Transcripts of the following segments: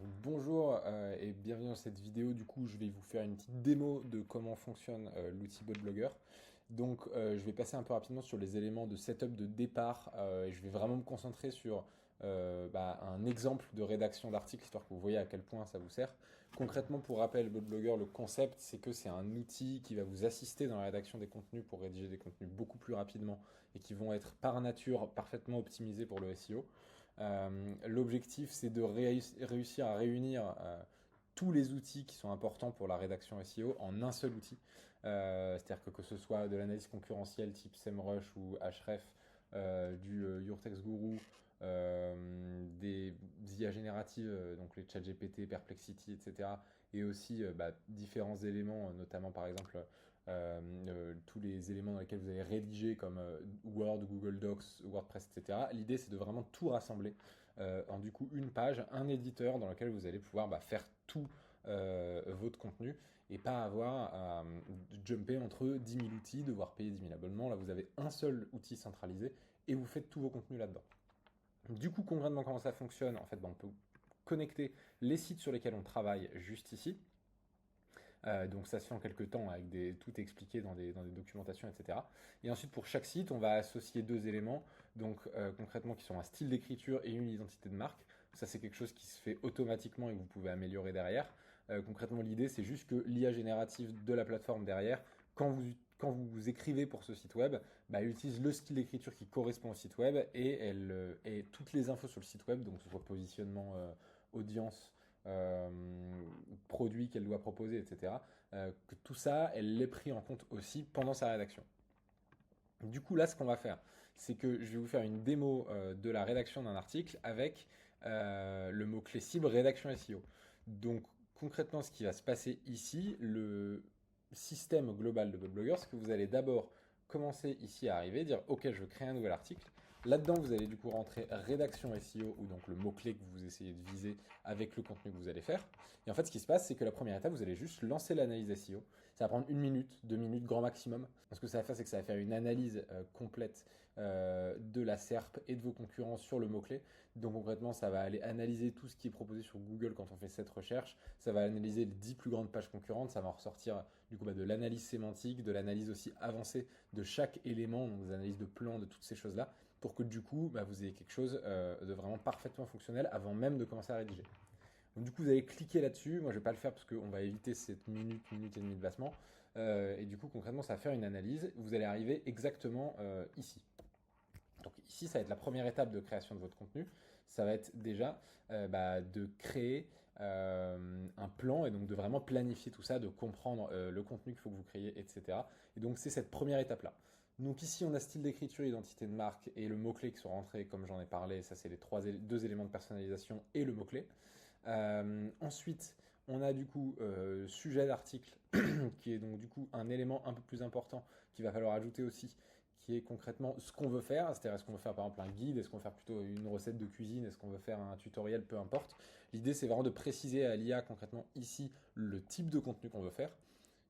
Bonjour et bienvenue dans cette vidéo. Du coup, je vais vous faire une petite démo de comment fonctionne l'outil BotBlogger. Donc, je vais passer un peu rapidement sur les éléments de setup de départ et je vais vraiment me concentrer sur un exemple de rédaction d'article, histoire que vous voyez à quel point ça vous sert. Concrètement, pour rappel, BotBlogger, le concept, c'est que c'est un outil qui va vous assister dans la rédaction des contenus pour rédiger des contenus beaucoup plus rapidement et qui vont être par nature parfaitement optimisés pour le SEO. L'objectif, c'est de réussir à réunir tous les outils qui sont importants pour la rédaction SEO en un seul outil. C'est-à-dire que ce soit de l'analyse concurrentielle type SEMrush ou Ahref, du Your Text Guru, des IA génératives, donc les ChatGPT, Perplexity, etc. Et aussi différents éléments, notamment par exemple tous les éléments dans lesquels vous allez rédiger comme Word, Google Docs, WordPress, etc. L'idée, c'est de vraiment tout rassembler en du coup une page, un éditeur dans lequel vous allez pouvoir faire tout votre contenu et pas avoir à jumper entre 10 000 outils, devoir payer 10 000 abonnements. Là, vous avez un seul outil centralisé et vous faites tous vos contenus là-dedans. Du coup, concrètement, comment ça fonctionne? En fait, on peut connecter les sites sur lesquels on travaille juste ici. Donc ça se fait en quelques temps avec tout expliqué dans des documentations, etc. Et ensuite pour chaque site, on va associer deux éléments, donc concrètement qui sont un style d'écriture et une identité de marque. Ça c'est quelque chose qui se fait automatiquement et que vous pouvez améliorer derrière. Concrètement l'idée c'est juste que l'IA générative de la plateforme derrière, quand vous écrivez pour ce site web, elle utilise le style d'écriture qui correspond au site web et toutes les infos sur le site web, donc que ce soit positionnement, audience, produits qu'elle doit proposer, etc. Que tout ça, elle l'ait pris en compte aussi pendant sa rédaction. Du coup, là, ce qu'on va faire, c'est que je vais vous faire une démo de la rédaction d'un article avec le mot-clé cible rédaction SEO. Donc, concrètement, ce qui va se passer ici, le système global de votre blogueur, c'est que vous allez d'abord commencer ici à arriver, dire OK, je veux créer un nouvel article. Là-dedans, vous allez du coup rentrer rédaction SEO ou donc le mot-clé que vous essayez de viser avec le contenu que vous allez faire. Et en fait, ce qui se passe, c'est que la première étape, vous allez juste lancer l'analyse SEO. Ça va prendre 1 minute, 2 minutes, grand maximum. Ce que ça va faire, c'est que ça va faire une analyse complète de la SERP et de vos concurrents sur le mot-clé. Donc concrètement, ça va aller analyser tout ce qui est proposé sur Google quand on fait cette recherche. Ça va analyser les 10 plus grandes pages concurrentes. Ça va en ressortir du coup de l'analyse sémantique, de l'analyse aussi avancée de chaque élément, donc des analyses de plans, de toutes ces choses-là, pour que du coup, vous ayez quelque chose de vraiment parfaitement fonctionnel avant même de commencer à rédiger. Donc du coup, vous allez cliquer là-dessus. Moi, je vais pas le faire parce qu'on va éviter cette minute et demie de placement. Et du coup, concrètement, ça va faire une analyse. Vous allez arriver exactement ici. Donc ici, ça va être la première étape de création de votre contenu. Ça va être déjà de créer un plan et donc de vraiment planifier tout ça, de comprendre le contenu qu'il faut que vous créiez, etc. Et donc c'est cette première étape-là. Donc ici, on a style d'écriture, identité de marque et le mot-clé qui sont rentrés, comme j'en ai parlé. Ça, c'est les deux éléments de personnalisation et le mot-clé. Ensuite, on a du coup sujet d'article, qui est donc du coup un élément un peu plus important qu'il va falloir ajouter aussi, qui est concrètement ce qu'on veut faire. C'est-à-dire, est-ce qu'on veut faire par exemple un guide, est-ce qu'on veut faire plutôt une recette de cuisine, est-ce qu'on veut faire un tutoriel, peu importe. L'idée, c'est vraiment de préciser à l'IA concrètement ici le type de contenu qu'on veut faire.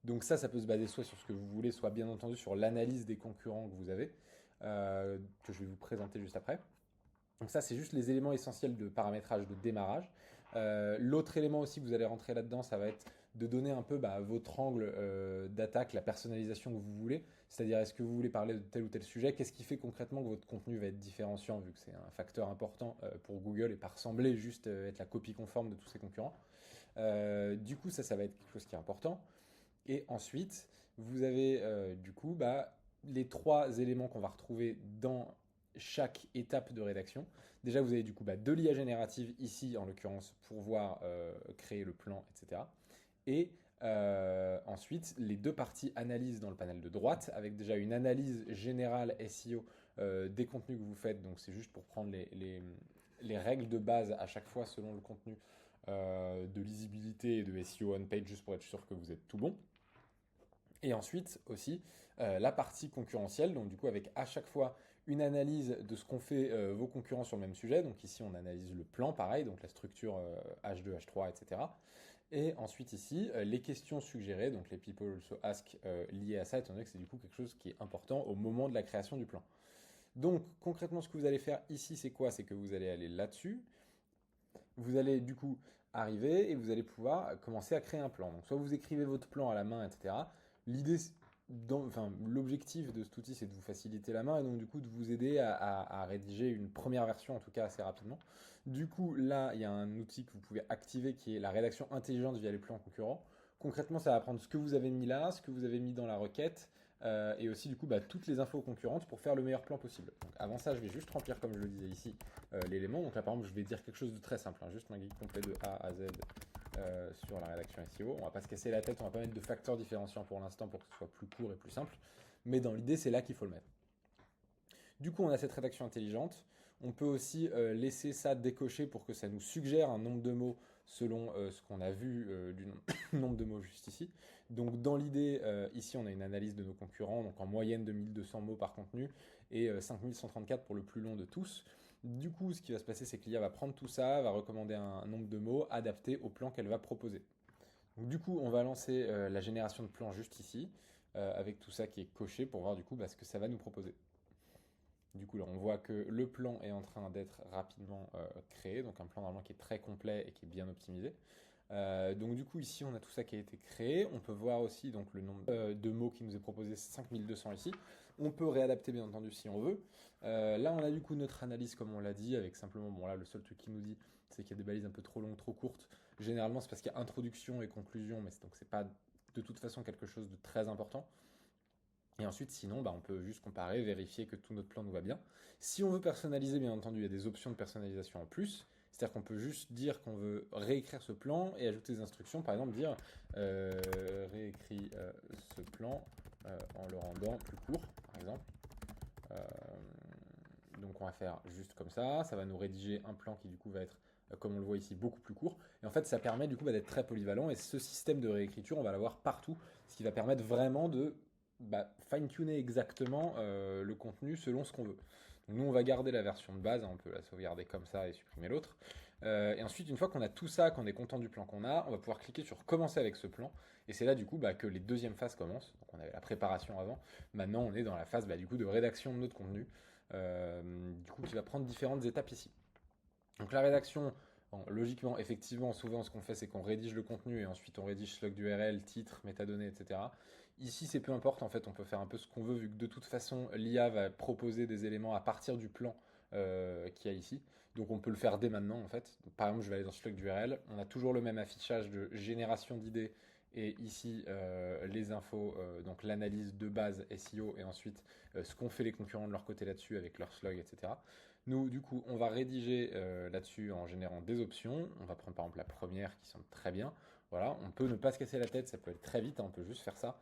Donc ça peut se baser soit sur ce que vous voulez, soit bien entendu sur l'analyse des concurrents que vous avez, que je vais vous présenter juste après. Donc ça, c'est juste les éléments essentiels de paramétrage de démarrage. L'autre élément aussi que vous allez rentrer là-dedans, ça va être de donner un peu votre angle d'attaque, la personnalisation que vous voulez. C'est-à-dire, est-ce que vous voulez parler de tel ou tel sujet? Qu'est-ce qui fait concrètement que votre contenu va être différenciant, vu que c'est un facteur important pour Google et pas ressembler juste être la copie conforme de tous ses concurrents. Du coup, ça va être quelque chose qui est important. Et ensuite, vous avez du coup les trois éléments qu'on va retrouver dans chaque étape de rédaction. Déjà, vous avez du coup de l'IA générative ici, en l'occurrence, pour voir créer le plan, etc. Et ensuite, les deux parties analyse dans le panel de droite, avec déjà une analyse générale SEO des contenus que vous faites. Donc, c'est juste pour prendre les règles de base à chaque fois selon le contenu de lisibilité et de SEO on-page, juste pour être sûr que vous êtes tout bon. Et ensuite aussi la partie concurrentielle, donc du coup avec à chaque fois une analyse de ce qu'ont fait vos concurrents sur le même sujet. Donc ici on analyse le plan, pareil, donc la structure H2, H3, etc. Et ensuite ici les questions suggérées, donc les people also ask liées à ça, étant donné que c'est du coup quelque chose qui est important au moment de la création du plan. Donc concrètement ce que vous allez faire ici c'est quoi? C'est que vous allez aller là-dessus. vous allez du coup arriver et vous allez pouvoir commencer à créer un plan. Donc soit vous écrivez votre plan à la main, etc. L'idée, enfin, l'objectif de cet outil, c'est de vous faciliter la main et donc du coup de vous aider à rédiger une première version, en tout cas assez rapidement. Du coup, là, il y a un outil que vous pouvez activer qui est la rédaction intelligente via les plans concurrents. Concrètement, ça va prendre ce que vous avez mis là, ce que vous avez mis dans la requête, et aussi du coup toutes les infos concurrentes pour faire le meilleur plan possible. Donc avant ça, je vais juste remplir, comme je le disais ici, l'élément. Donc là, par exemple, je vais dire quelque chose de très simple, hein, juste un guide complet de A à Z sur la rédaction SEO. On va pas se casser la tête, on va pas mettre de facteurs différenciants pour l'instant pour que ce soit plus court et plus simple. Mais dans l'idée, c'est là qu'il faut le mettre. Du coup, on a cette rédaction intelligente. On peut aussi laisser ça décocher pour que ça nous suggère un nombre de mots selon ce qu'on a vu du nombre de mots juste ici. Donc dans l'idée, ici on a une analyse de nos concurrents, donc en moyenne de 1200 mots par contenu et 5134 pour le plus long de tous. Du coup, ce qui va se passer, c'est que l'IA va prendre tout ça, va recommander un nombre de mots adapté au plan qu'elle va proposer. Donc, du coup, on va lancer la génération de plans juste ici, avec tout ça qui est coché pour voir du coup ce que ça va nous proposer. Du coup, là, on voit que le plan est en train d'être rapidement créé, donc un plan normalement qui est très complet et qui est bien optimisé. Donc du coup, ici, on a tout ça qui a été créé. On peut voir aussi donc, le nombre de mots qui nous est proposé, 5200 ici. On peut réadapter, bien entendu, si on veut. Là, on a du coup notre analyse, comme on l'a dit, avec simplement, bon là, le seul truc qui nous dit, c'est qu'il y a des balises un peu trop longues, trop courtes. Généralement, c'est parce qu'il y a introduction et conclusion, mais donc c'est pas de toute façon quelque chose de très important. Et ensuite, sinon, on peut juste comparer, vérifier que tout notre plan nous va bien. Si on veut personnaliser, bien entendu, il y a des options de personnalisation en plus. C'est-à-dire qu'on peut juste dire qu'on veut réécrire ce plan et ajouter des instructions. Par exemple, dire réécris ce plan en le rendant plus court, par exemple. Euh, donc on va faire juste comme ça. Ça va nous rédiger un plan qui du coup va être, comme on le voit ici, beaucoup plus court. Et en fait, ça permet du coup d'être très polyvalent. Et ce système de réécriture, on va l'avoir partout. Ce qui va permettre vraiment de fine-tuner exactement le contenu selon ce qu'on veut. Donc nous, on va garder la version de base, hein, on peut la sauvegarder comme ça et supprimer l'autre. Et ensuite, une fois qu'on a tout ça, qu'on est content du plan qu'on a, on va pouvoir cliquer sur commencer avec ce plan. Et c'est là du coup que les deuxièmes phases commencent. Donc on avait la préparation avant. Maintenant, on est dans la phase du coup de rédaction de notre contenu, du coup qui va prendre différentes étapes ici. Donc la rédaction, bon, logiquement, effectivement, souvent ce qu'on fait, c'est qu'on rédige le contenu et ensuite on rédige slug d'URL, titre, métadonnées, etc. Ici, c'est peu importe, en fait, on peut faire un peu ce qu'on veut, vu que de toute façon, l'IA va proposer des éléments à partir du plan qu'il y a ici. Donc on peut le faire dès maintenant, en fait. Donc, par exemple, je vais aller dans slug d'URL, on a toujours le même affichage de génération d'idées et ici les infos, donc l'analyse de base SEO et ensuite ce qu'ont fait les concurrents de leur côté là-dessus avec leur slug, etc. Nous, du coup, on va rédiger là-dessus en générant des options. On va prendre par exemple la première qui semble très bien. Voilà, on peut ne pas se casser la tête, ça peut aller très vite, hein, on peut juste faire ça.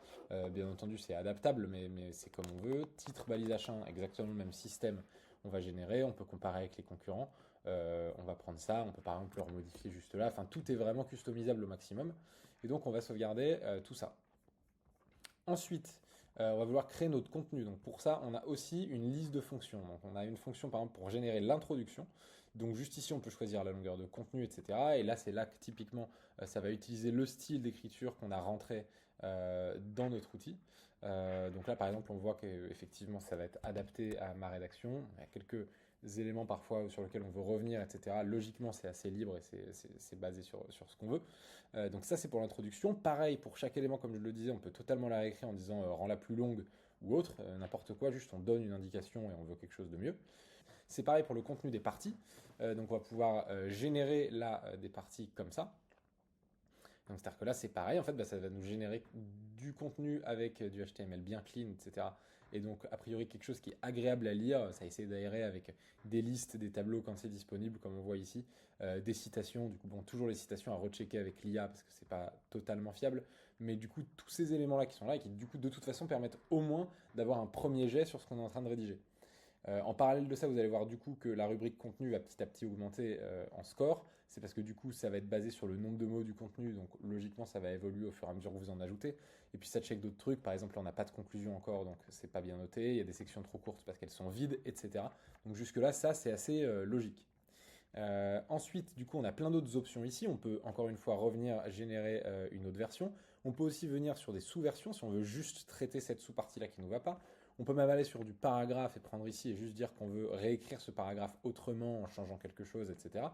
Bien entendu, c'est adaptable, mais c'est comme on veut. Titre, balise H1, exactement le même système, on va générer. On peut comparer avec les concurrents. On va prendre ça, on peut par exemple le remodifier juste là. Enfin, tout est vraiment customisable au maximum. Et donc, on va sauvegarder tout ça. Ensuite, on va vouloir créer notre contenu. Donc pour ça, on a aussi une liste de fonctions. Donc on a une fonction par exemple pour générer l'introduction. Donc juste ici, on peut choisir la longueur de contenu, etc. Et là, c'est là que typiquement, ça va utiliser le style d'écriture qu'on a rentré dans notre outil. Donc là, par exemple, on voit qu'effectivement, ça va être adapté à ma rédaction. Il y a quelques éléments parfois sur lesquels on veut revenir, etc. Logiquement, c'est assez libre et c'est basé sur ce qu'on veut. Donc ça, c'est pour l'introduction. Pareil, pour chaque élément, comme je le disais, on peut totalement la réécrire en disant rends-la plus longue ou autre, n'importe quoi, juste on donne une indication et on veut quelque chose de mieux. C'est pareil pour le contenu des parties. Donc on va pouvoir générer là des parties comme ça. Donc c'est-à-dire que là c'est pareil, en fait ça va nous générer du contenu avec du HTML bien clean, etc. Et donc a priori quelque chose qui est agréable à lire, ça essaie d'aérer avec des listes, des tableaux quand c'est disponible, comme on voit ici, des citations, du coup bon toujours les citations à rechecker avec l'IA parce que c'est pas totalement fiable, mais du coup tous ces éléments-là qui sont là et qui du coup de toute façon permettent au moins d'avoir un premier jet sur ce qu'on est en train de rédiger. En parallèle de ça, vous allez voir du coup que la rubrique contenu va petit à petit augmenter en score. C'est parce que du coup, ça va être basé sur le nombre de mots du contenu. Donc logiquement, ça va évoluer au fur et à mesure que vous en ajoutez. Et puis ça check d'autres trucs. Par exemple, là, on n'a pas de conclusion encore, donc c'est pas bien noté. Il y a des sections trop courtes parce qu'elles sont vides, etc. Donc jusque-là, ça, c'est assez logique. Ensuite, du coup, on a plein d'autres options ici. On peut encore une fois revenir à générer une autre version. On peut aussi venir sur des sous-versions si on veut juste traiter cette sous-partie-là qui ne nous va pas. On peut même aller sur du paragraphe et prendre ici et juste dire qu'on veut réécrire ce paragraphe autrement en changeant quelque chose, etc.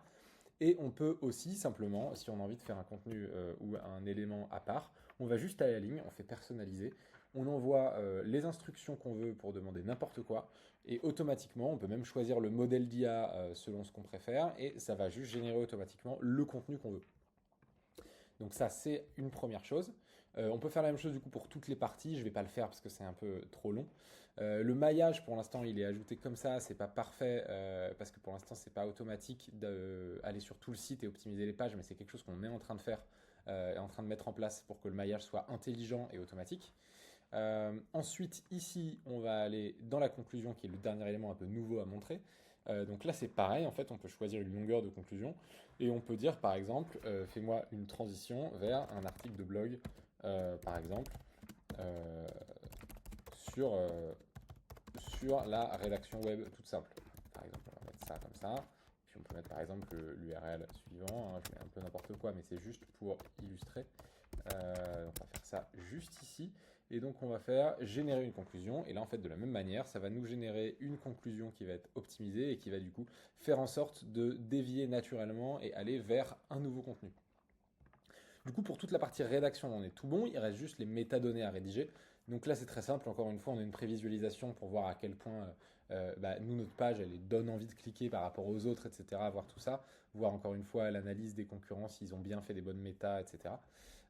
Et on peut aussi simplement, si on a envie de faire un contenu ou un élément à part, on va juste à la ligne, on fait personnaliser, on envoie les instructions qu'on veut pour demander n'importe quoi, et automatiquement, on peut même choisir le modèle d'IA selon ce qu'on préfère, et ça va juste générer automatiquement le contenu qu'on veut. Donc ça, c'est une première chose. On peut faire la même chose du coup pour toutes les parties. Je ne vais pas le faire parce que c'est un peu trop long. Le maillage, pour l'instant, il est ajouté comme ça. C'est pas parfait parce que pour l'instant, c'est pas automatique d'aller sur tout le site et optimiser les pages, mais c'est quelque chose qu'on est en train de faire, et en train de mettre en place pour que le maillage soit intelligent et automatique. Ensuite, ici, on va aller dans la conclusion, qui est le dernier élément un peu nouveau à montrer. Donc là, c'est pareil, en fait, on peut choisir une longueur de conclusion et on peut dire, par exemple, fais-moi une transition vers un article de blog, par exemple, euh, sur, euh, sur la rédaction web toute simple. Par exemple, on va mettre ça comme ça. Puis on peut mettre par exemple l'URL suivant. Hein, je mets un peu n'importe quoi, mais c'est juste pour illustrer. On va faire ça juste ici. Et donc on va faire générer une conclusion. Et là en fait de la même manière, ça va nous générer une conclusion qui va être optimisée et qui va du coup faire en sorte de dévier naturellement et aller vers un nouveau contenu. Du coup pour toute la partie rédaction on est tout bon, il reste juste les métadonnées à rédiger. Donc là c'est très simple, encore une fois on a une prévisualisation pour voir à quel point nous notre page elle donne envie de cliquer par rapport aux autres, etc. Voir tout ça, voir encore une fois l'analyse des concurrents, s'ils ont bien fait des bonnes méta, etc.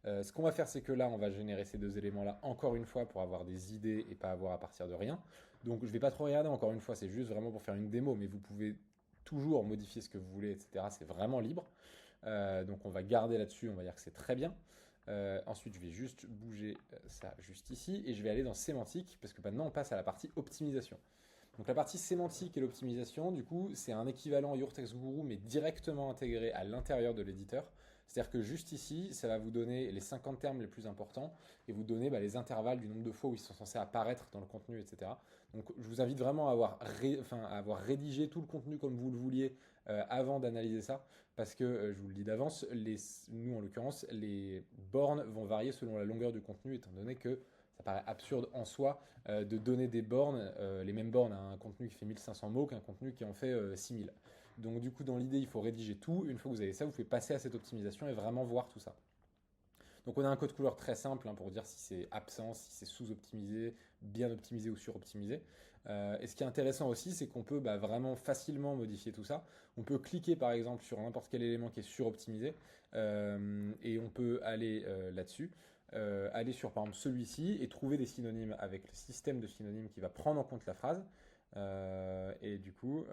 Ce qu'on va faire, c'est que là, on va générer ces deux éléments-là encore une fois pour avoir des idées et pas avoir à partir de rien. Donc, je ne vais pas trop regarder encore une fois, c'est juste vraiment pour faire une démo, mais vous pouvez toujours modifier ce que vous voulez, etc. C'est vraiment libre. Donc, on va garder là-dessus, on va dire que c'est très bien. Ensuite, je vais juste bouger ça juste ici et je vais aller dans sémantique parce que maintenant, on passe à la partie optimisation. Donc la partie sémantique et l'optimisation, du coup, c'est un équivalent Your Text Guru, mais directement intégré à l'intérieur de l'éditeur. C'est-à-dire que juste ici, ça va vous donner les 50 termes les plus importants et vous donner les intervalles du nombre de fois où ils sont censés apparaître dans le contenu, etc. Donc je vous invite vraiment à avoir rédigé tout le contenu comme vous le vouliez avant d'analyser ça, parce que je vous le dis d'avance, nous en l'occurrence, les bornes vont varier selon la longueur du contenu, étant donné que ça paraît absurde en soi de donner des bornes, les mêmes bornes à un contenu qui fait 1500 mots qu'un contenu qui en fait 6000. Donc du coup, dans l'idée, il faut rédiger tout. Une fois que vous avez ça, vous pouvez passer à cette optimisation et vraiment voir tout ça. Donc on a un code couleur très simple pour dire si c'est absent, si c'est sous-optimisé, bien optimisé ou sur-optimisé. Et ce qui est intéressant aussi, c'est qu'on peut vraiment facilement modifier tout ça. On peut cliquer par exemple sur n'importe quel élément qui est sur-optimisé et on peut aller là-dessus. Aller sur par exemple celui-ci et trouver des synonymes avec le système de synonymes qui va prendre en compte la phrase. Et du coup,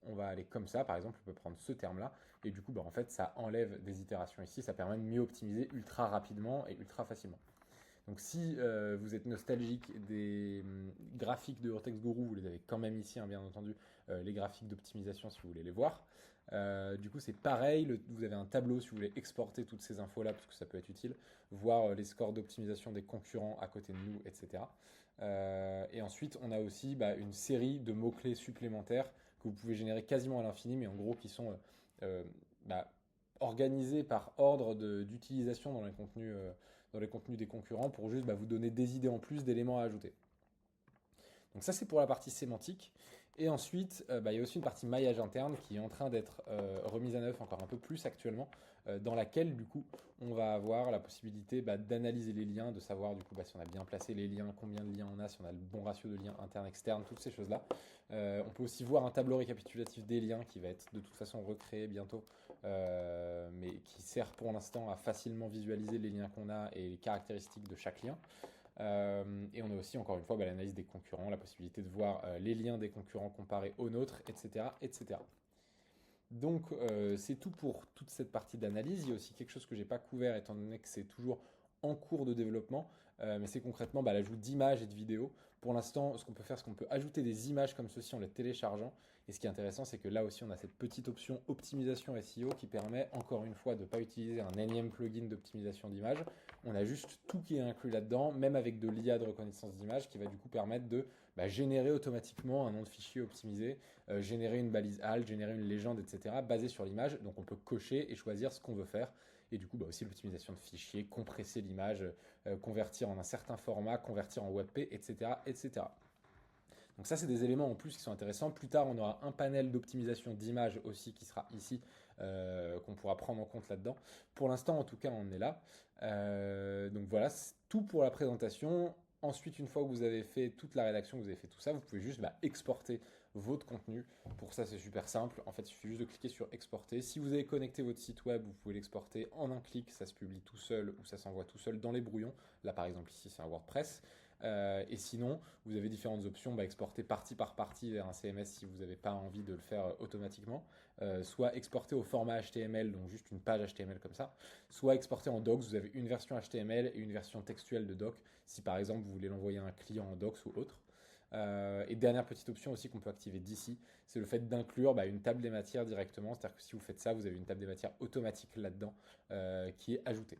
on va aller comme ça, par exemple, on peut prendre ce terme-là, et du coup, en fait, ça enlève des itérations ici, ça permet de mieux optimiser ultra rapidement et ultra facilement. Donc si vous êtes nostalgique des graphiques de Vortex Guru, vous les avez quand même ici, bien entendu, les graphiques d'optimisation si vous voulez les voir. Du coup, c'est pareil, vous avez un tableau si vous voulez exporter toutes ces infos-là, parce que ça peut être utile, voir les scores d'optimisation des concurrents à côté de nous, etc. Et ensuite, on a aussi une série de mots-clés supplémentaires que vous pouvez générer quasiment à l'infini, mais en gros qui sont organisés par ordre d'utilisation dans les contenus des concurrents pour juste vous donner des idées en plus d'éléments à ajouter. Donc ça c'est pour la partie sémantique. Et ensuite, il y a aussi une partie maillage interne qui est en train d'être remise à neuf encore un peu plus actuellement, dans laquelle du coup on va avoir la possibilité d'analyser les liens, de savoir du coup si on a bien placé les liens, combien de liens on a, si on a le bon ratio de liens internes, externes, toutes ces choses-là. On peut aussi voir un tableau récapitulatif des liens qui va être de toute façon recréé bientôt, mais qui sert pour l'instant à facilement visualiser les liens qu'on a et les caractéristiques de chaque lien. Et on a aussi encore une fois l'analyse des concurrents, la possibilité de voir les liens des concurrents comparés aux nôtres, etc. etc. Donc c'est tout pour toute cette partie d'analyse. Il y a aussi quelque chose que je n'ai pas couvert étant donné que c'est toujours en cours de développement, mais c'est concrètement l'ajout d'images et de vidéos. Pour l'instant, ce qu'on peut faire, c'est qu'on peut ajouter des images comme ceci en les téléchargeant. Et ce qui est intéressant, c'est que là aussi, on a cette petite option optimisation SEO qui permet, encore une fois, de ne pas utiliser un énième plugin d'optimisation d'images. On a juste tout qui est inclus là-dedans, même avec de l'IA de reconnaissance d'images, qui va du coup permettre de générer automatiquement un nom de fichier optimisé, générer une balise HAL, générer une légende, etc., basée sur l'image. Donc on peut cocher et choisir ce qu'on veut faire. Et du coup, aussi l'optimisation de fichiers, compresser l'image, convertir en un certain format, convertir en WebP, etc., etc. Donc ça, c'est des éléments en plus qui sont intéressants. Plus tard, on aura un panel d'optimisation d'image aussi qui sera ici qu'on pourra prendre en compte là-dedans. Pour l'instant, en tout cas, on est là. Donc voilà, c'est tout pour la présentation. Ensuite, une fois que vous avez fait toute la rédaction, que vous avez fait tout ça, vous pouvez juste exporter votre contenu. Pour ça, c'est super simple. En fait, il suffit juste de cliquer sur exporter. Si vous avez connecté votre site web, vous pouvez l'exporter en un clic. Ça se publie tout seul ou ça s'envoie tout seul dans les brouillons. Là, par exemple, ici, c'est un WordPress. Et sinon, vous avez différentes options, exporter partie par partie vers un CMS si vous n'avez pas envie de le faire automatiquement, soit exporter au format HTML, donc juste une page HTML comme ça, soit exporter en docs, vous avez une version HTML et une version textuelle de doc, si par exemple vous voulez l'envoyer à un client en docs ou autre. Et dernière petite option aussi qu'on peut activer d'ici, c'est le fait d'inclure une table des matières directement, c'est-à-dire que si vous faites ça, vous avez une table des matières automatique là-dedans qui est ajoutée.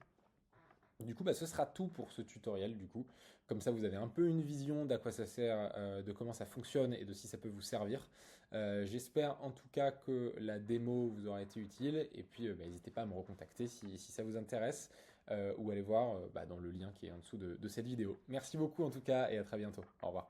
Du coup, ce sera tout pour ce tutoriel. Du coup, comme ça, vous avez un peu une vision d'à quoi ça sert, de comment ça fonctionne et de si ça peut vous servir. J'espère en tout cas que la démo vous aura été utile. Et puis, n'hésitez pas à me recontacter si ça vous intéresse ou allez voir dans le lien qui est en dessous de cette vidéo. Merci beaucoup en tout cas et à très bientôt. Au revoir.